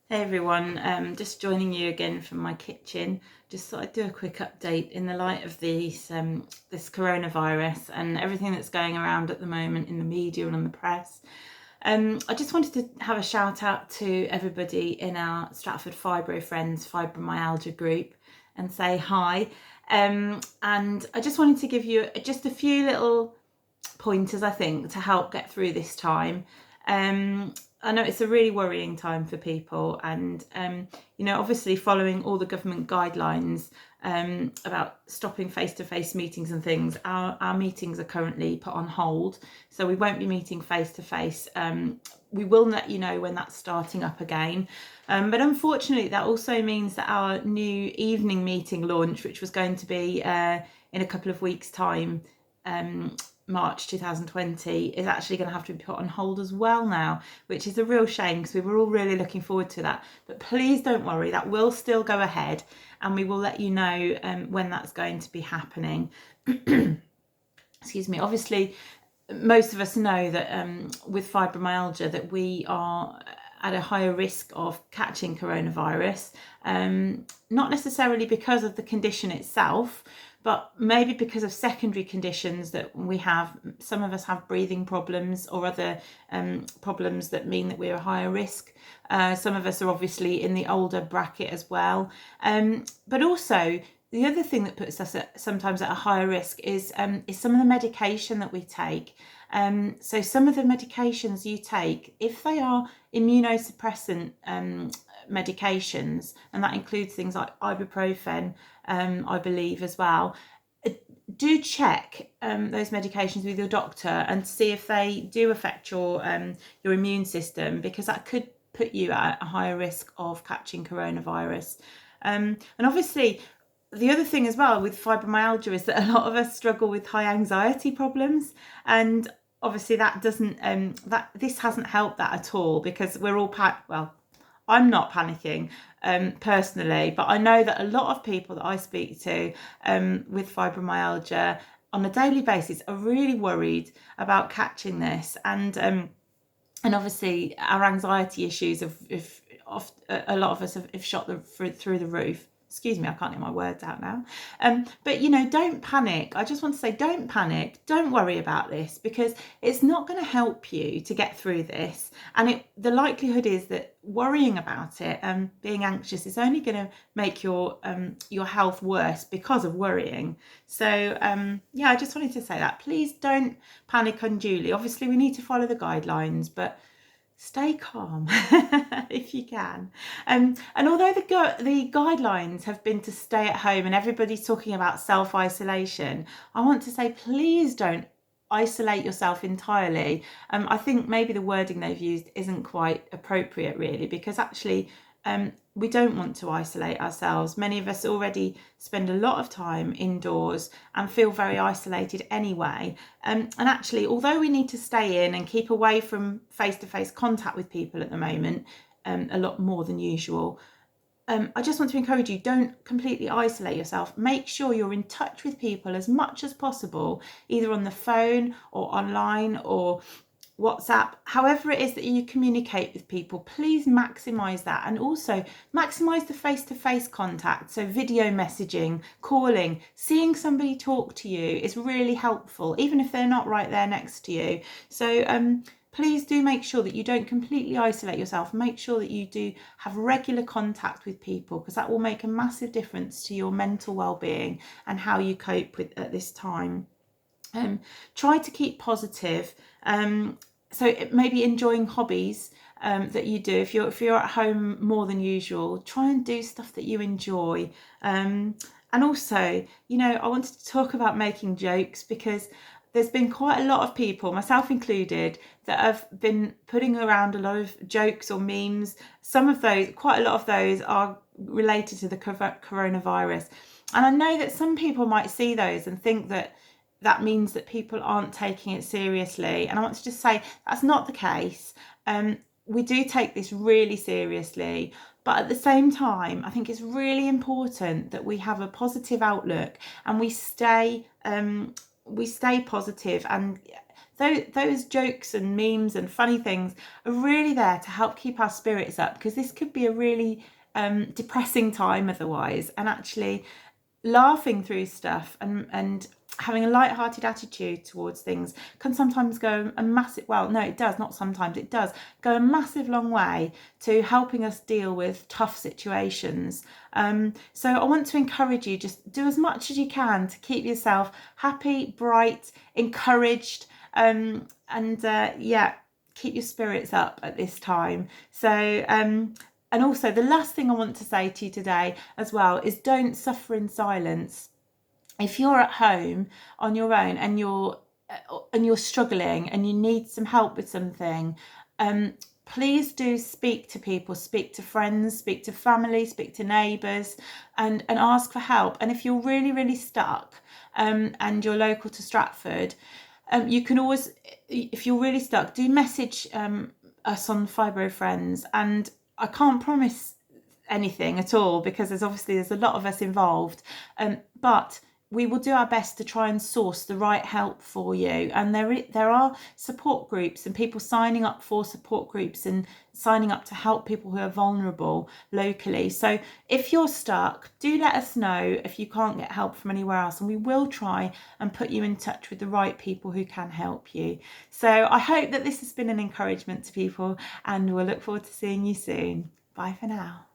Hey everyone, just joining you again from my kitchen. Just thought I'd do a quick update in the light of this coronavirus and everything that's going around at the moment in the media and on the press. I just wanted to have a shout out to everybody in our Stratford Fibro Friends Fibromyalgia group and say hi. And I just wanted to give you just a few little pointers, I think, to help get through this time. I know it's a really worrying time for people, and obviously following all the government guidelines about stopping face-to-face meetings and things, our meetings are currently put on hold, so we won't be meeting face-to-face. We will let you know when that's starting up again. But unfortunately, that also means that our new evening meeting launch, which was going to be in a couple of weeks' time, March 2020, is actually going to have to be put on hold as well now, which is a real shame because we were all really looking forward to that. But please don't worry, that will still go ahead, and we will let you know when that's going to be happening. Excuse me. Obviously, most of us know that with fibromyalgia that we are at a higher risk of catching coronavirus, not necessarily because of the condition itself, but maybe because of secondary conditions that we have. Some of us have breathing problems or other problems that mean that we're a higher risk. Some of us are obviously in the older bracket as well. But also, the other thing that puts us sometimes at a higher risk is some of the medication that we take. So some of the medications you take, if they are immunosuppressant medications, and that includes things like ibuprofen, I believe as well, do check those medications with your doctor and see if they do affect your immune system, because that could put you at a higher risk of catching coronavirus. And obviously, the other thing as well with fibromyalgia is that a lot of us struggle with high anxiety problems, and obviously that doesn't this hasn't helped that at all, because we're all I'm not panicking personally, but I know that a lot of people that I speak to with fibromyalgia on a daily basis are really worried about catching this, and obviously our anxiety issues have a lot of us have shot through the roof. Excuse me, I can't get my words out now. But don't panic. I just want to say, don't panic. Don't worry about this, because it's not going to help you to get through this. And the likelihood is that worrying about it and being anxious is only going to make your health worse because of worrying. So I just wanted to say that. Please don't panic unduly. Obviously, we need to follow the guidelines, but stay calm if you can. And although the guidelines have been to stay at home and everybody's talking about self-isolation, I want to say, please don't isolate yourself entirely. I think maybe the wording they've used isn't quite appropriate, really, because actually we don't want to isolate ourselves. Many of us already spend a lot of time indoors and feel very isolated anyway. And actually, although we need to stay in and keep away from face-to-face contact with people at the moment, a lot more than usual, I just want to encourage you, don't completely isolate yourself. Make sure you're in touch with people as much as possible, either on the phone or online or WhatsApp, however it is that you communicate with people. Please maximise that, and also maximise the face-to-face contact. So video messaging, calling, seeing somebody talk to you is really helpful, even if they're not right there next to you. So please do make sure that you don't completely isolate yourself. Make sure that you do have regular contact with people, because that will make a massive difference to your mental well-being and how you cope at this time. Try to keep positive. So maybe enjoying hobbies that you do. If you're at home more than usual, try and do stuff that you enjoy. And also, I wanted to talk about making jokes, because there's been quite a lot of people, myself included, that have been putting around a lot of jokes or memes. Quite a lot of those are related to the coronavirus. And I know that some people might see those and think that means that people aren't taking it seriously. And I want to just say that's not the case. We do take this really seriously, but at the same time, I think it's really important that we have a positive outlook and we stay positive. And those jokes and memes and funny things are really there to help keep our spirits up, because this could be a really depressing time otherwise, and actually laughing through stuff and having a light-hearted attitude towards things can sometimes go a massive, well, no, it does, not sometimes, it does go a massive long way to helping us deal with tough situations. So I want to encourage you, just do as much as you can to keep yourself happy, bright, encouraged, and yeah, keep your spirits up at this time. So and also, the last thing I want to say to you today as well is, don't suffer in silence. If you're at home on your own and you're struggling and you need some help with something, please do speak to people, speak to friends, speak to family, speak to neighbours, and ask for help. And if you're really, really stuck, and you're local to Stratford, you can always, if you're really stuck, do message us on Fibro Friends. And I can't promise anything at all, because there's a lot of us involved, but we will do our best to try and source the right help for you. And there are support groups and people signing up for support groups and signing up to help people who are vulnerable locally. So if you're stuck, do let us know if you can't get help from anywhere else, and we will try and put you in touch with the right people who can help you. So I hope that this has been an encouragement to people, and we'll look forward to seeing you soon. Bye for now.